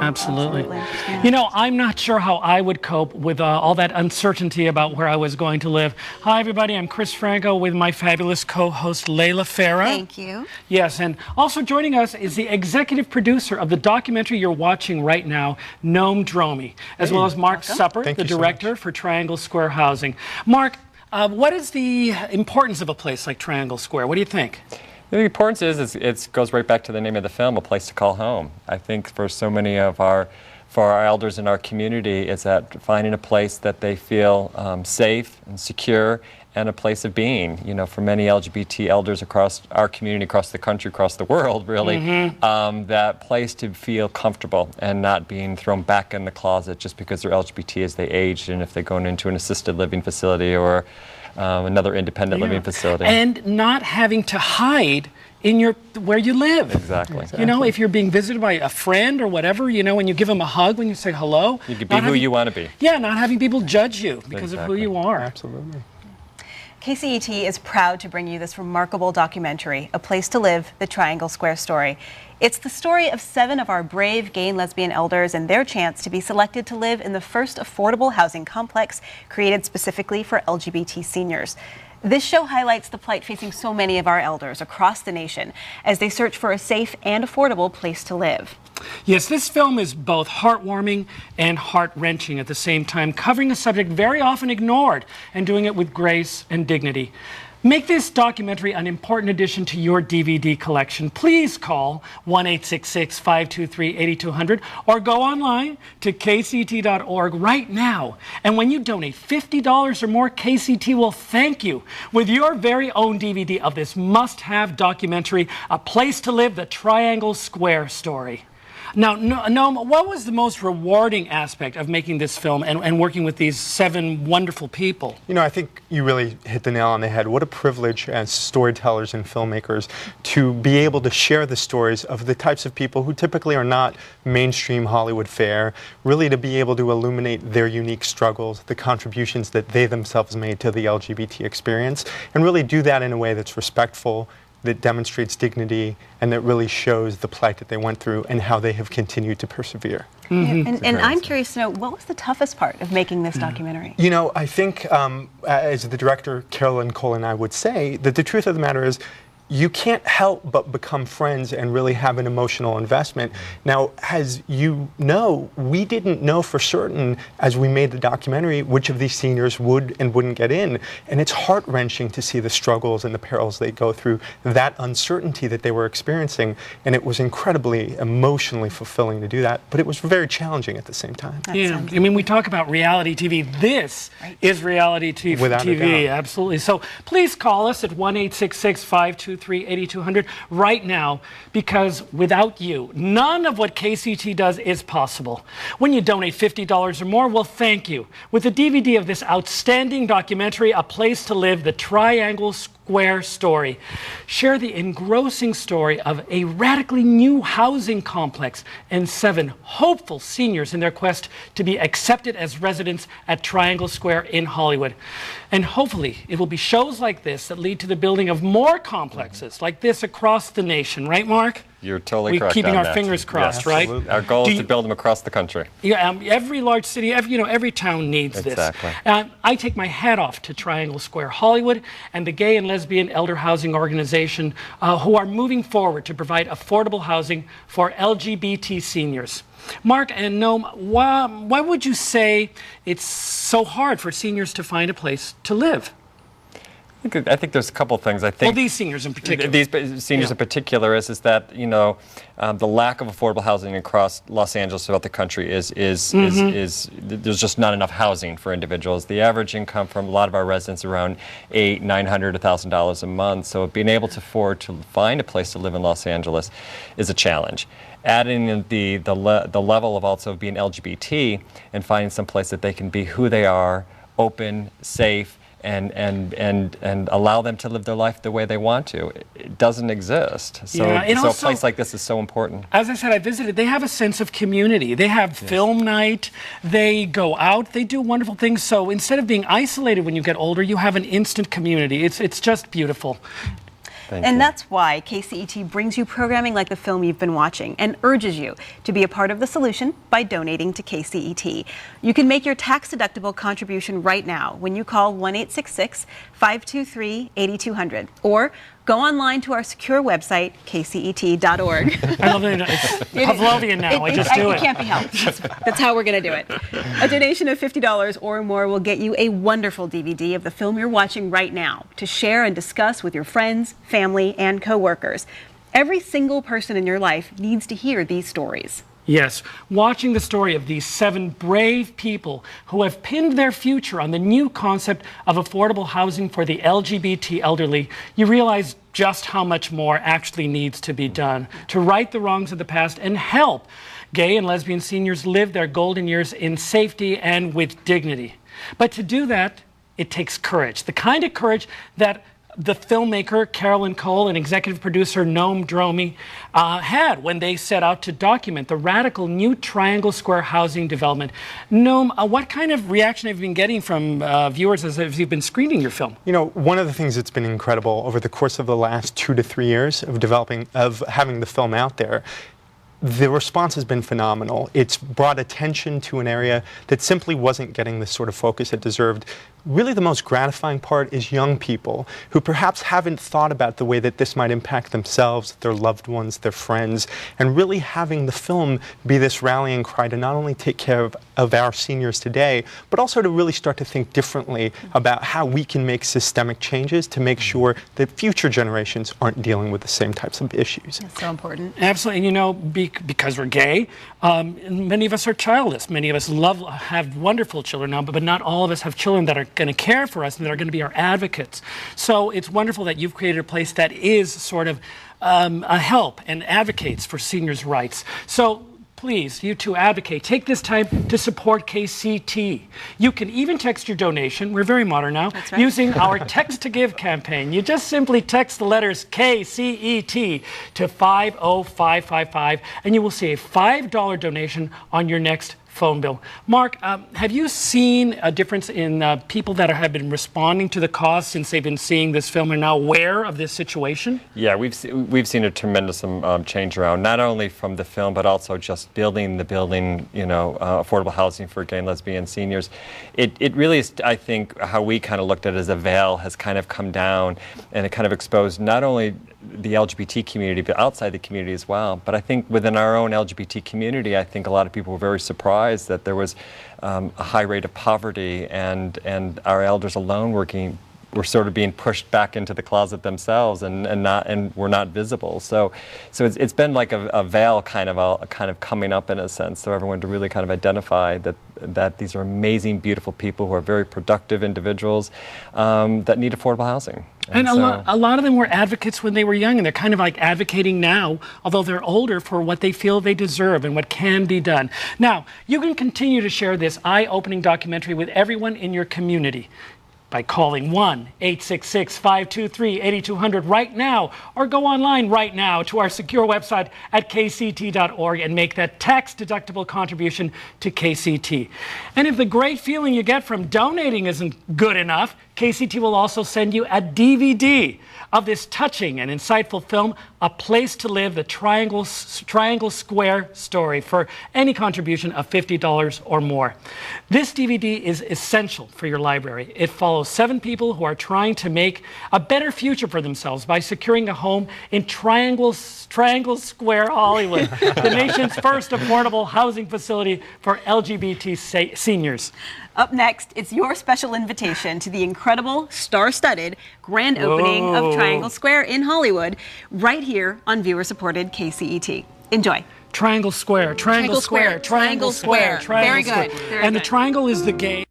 Absolutely. Yeah. You know, I'm not sure how I would cope with all that uncertainty about where I was going to live. Hi, everybody. I'm Cris Franco with my fabulous co-host, Leyla Farah. Thank you. Yes, and also joining us is the executive producer of the documentary you're watching right now, Noam Dromi, as well as Mark Supper, the director for Triangle Square Housing. Mark, what is the importance of a place like Triangle Square? What do you think? The importance is it goes right back to the name of the film, A Place to Call Home. I think for so many of our elders in our community, it's that finding a place that they feel safe and secure and a place of being. You know, for many LGBT elders across our community, across the country, across the world, really, that place to feel comfortable and not being thrown back in the closet just because they're LGBT as they age and if they're going into an assisted living facility or another independent living facility. And not having to hide in where you live. Exactly. You know, if you're being visited by a friend or whatever, you know, when you give them a hug, when you say hello. You can be who you want to be. Yeah, not having people judge you because of who you are. Absolutely. KCET is proud to bring you this remarkable documentary, A Place to Live, the Triangle Square Story. It's the story of 7 of our brave gay and lesbian elders and their chance to be selected to live in the first affordable housing complex created specifically for LGBT seniors. This show highlights the plight facing so many of our elders across the nation as they search for a safe and affordable place to live. Yes, this film is both heartwarming and heart-wrenching at the same time, covering a subject very often ignored and doing it with grace and dignity. Make this documentary an important addition to your DVD collection. Please call 1-866-523-8200 or go online to kcet.org right now. And when you donate $50 or more, KCET will thank you with your very own DVD of this must-have documentary, A Place to Live, the Triangle Square Story. Now, Noam, what was the most rewarding aspect of making this film and working with these 7 wonderful people? You know, I think you really hit the nail on the head. What a privilege as storytellers and filmmakers to be able to share the stories of the types of people who typically are not mainstream Hollywood fare, really to be able to illuminate their unique struggles, the contributions that they themselves made to the LGBT experience, and really do that in a way that's respectful, that demonstrates dignity, and that really shows the plight that they went through and how they have continued to persevere. And I'm curious to know, what was the toughest part of making this documentary? You know, I think, as the director, Carolyn Cole, and I would say, that the truth of the matter is, you can't help but become friends and really have an emotional investment. Now, as you know, we didn't know for certain as we made the documentary which of these seniors would and wouldn't get in. And it's heart-wrenching to see the struggles and the perils they go through, that uncertainty that they were experiencing. And it was incredibly emotionally fulfilling to do that, but it was very challenging at the same time. Yeah, I mean, we talk about reality TV. This is reality TV. Without a doubt. Absolutely. So please call us at 1-866-523-8200 right now, because without you, none of what KCET does is possible. When you donate $50 or more, we'll thank you with a DVD of this outstanding documentary, A Place to Live, the Triangle Square Story. Share the engrossing story of a radically new housing complex and 7 hopeful seniors in their quest to be accepted as residents at Triangle Square in Hollywood. And hopefully it will be shows like this that lead to the building of more complexes like this across the nation. Right, Mark? You're totally correct. We're keeping on our fingers crossed, right? Our goal is to build them across the country. Yeah, every large city, every town needs this. Exactly. I take my hat off to Triangle Square Hollywood and the Gay and Lesbian Elder Housing Organization who are moving forward to provide affordable housing for LGBT seniors. Mark and Noam, why would you say it's so hard for seniors to find a place to live? I think there's a couple things. I think well, these seniors in particular. These seniors in particular is that, you know, the lack of affordable housing across Los Angeles throughout the country is there's just not enough housing for individuals. The average income from a lot of our residents is around $800, $900, $1,000 a month. So being able to afford to find a place to live in Los Angeles is a challenge. Adding in the level of also being LGBT and finding some place that they can be who they are, open, safe, and allow them to live their life the way they want to. It doesn't exist. So, so a place like this is so important. As I said, I visited. They have a sense of community. They have film night. They go out. They do wonderful things. So instead of being isolated when you get older, you have an instant community. It's just beautiful. Thank And you. that's why KCET brings you programming like the film you've been watching and urges you to be a part of the solution by donating to KCET. You can make your tax-deductible contribution right now when you call 1-866-523-8200 or go online to our secure website, kcet.org. I love it. It's Pavlovian now. I just do it. It can't be helped. That's how we're going to do it. A donation of $50 or more will get you a wonderful DVD of the film you're watching right now to share and discuss with your friends, family, and coworkers. Every single person in your life needs to hear these stories. Yes, watching the story of these 7 brave people who have pinned their future on the new concept of affordable housing for the LGBT elderly, you realize just how much more actually needs to be done to right the wrongs of the past and help gay and lesbian seniors live their golden years in safety and with dignity. But to do that, it takes courage, the kind of courage that the filmmaker Carolyn Cole and executive producer Noam Dromi had when they set out to document the radical new Triangle Square housing development. Noam, what kind of reaction have you been getting from viewers as you've been screening your film? You know, one of the things that's been incredible over the course of the last 2 to 3 years of having the film out there, the response has been phenomenal. It's brought attention to an area that simply wasn't getting the sort of focus it deserved. Really, the most gratifying part is young people who perhaps haven't thought about the way that this might impact themselves, their loved ones, their friends, and really having the film be this rallying cry to not only take care of our seniors today, but also to really start to think differently about how we can make systemic changes to make sure that future generations aren't dealing with the same types of issues. That's so important. Absolutely, and you know, because we're gay, many of us are childless. Many of us have wonderful children now, but not all of us have children that are going to care for us and that are going to be our advocates. So it's wonderful that you've created a place that is sort of a help and advocates for seniors' rights. So please, you two advocate. Take this time to support KCET. You can even text your donation, we're very modern now, That's right. using our Text to Give campaign. You just simply text the letters KCET to 50555 and you will see a $5 donation on your next phone bill. Mark, have you seen a difference in people that have been responding to the cause since they've been seeing this film and now aware of this situation? Yeah, we've seen a tremendous change around, not only from the film, but also just building, you know, affordable housing for gay and lesbian seniors. It really is, I think, how we kind of looked at it as a veil has kind of come down, and it kind of exposed not only the LGBT community, but outside the community as well. But I think within our own LGBT community, I think a lot of people were very surprised that there was a high rate of poverty, and our elders alone were sort of being pushed back into the closet themselves and were not visible. So it's been like a veil kind of coming up in a sense, so everyone to really kind of identify that these are amazing, beautiful people who are very productive individuals that need affordable housing. And a lot of them were advocates when they were young, and they're kind of like advocating now, although they're older, for what they feel they deserve and what can be done. Now, you can continue to share this eye-opening documentary with everyone in your community by calling 1-866-523-8200 right now, or go online right now to our secure website at kct.org and make that tax-deductible contribution to KCET. And if the great feeling you get from donating isn't good enough, KCET will also send you a DVD of this touching and insightful film, A Place to Live, the Triangle Square story, for any contribution of $50 or more. This DVD is essential for your library. It follows 7 people who are trying to make a better future for themselves by securing a home in Triangle Square, Hollywood, the nation's first affordable housing facility for LGBT seniors. Up next, it's your special invitation to the incredible, star-studded grand opening of Triangle Square in Hollywood, right here on viewer-supported KCET. Enjoy. Triangle Square, Triangle Square, Triangle Square, Triangle Very Square. good. Very And the good. triangle is the gay.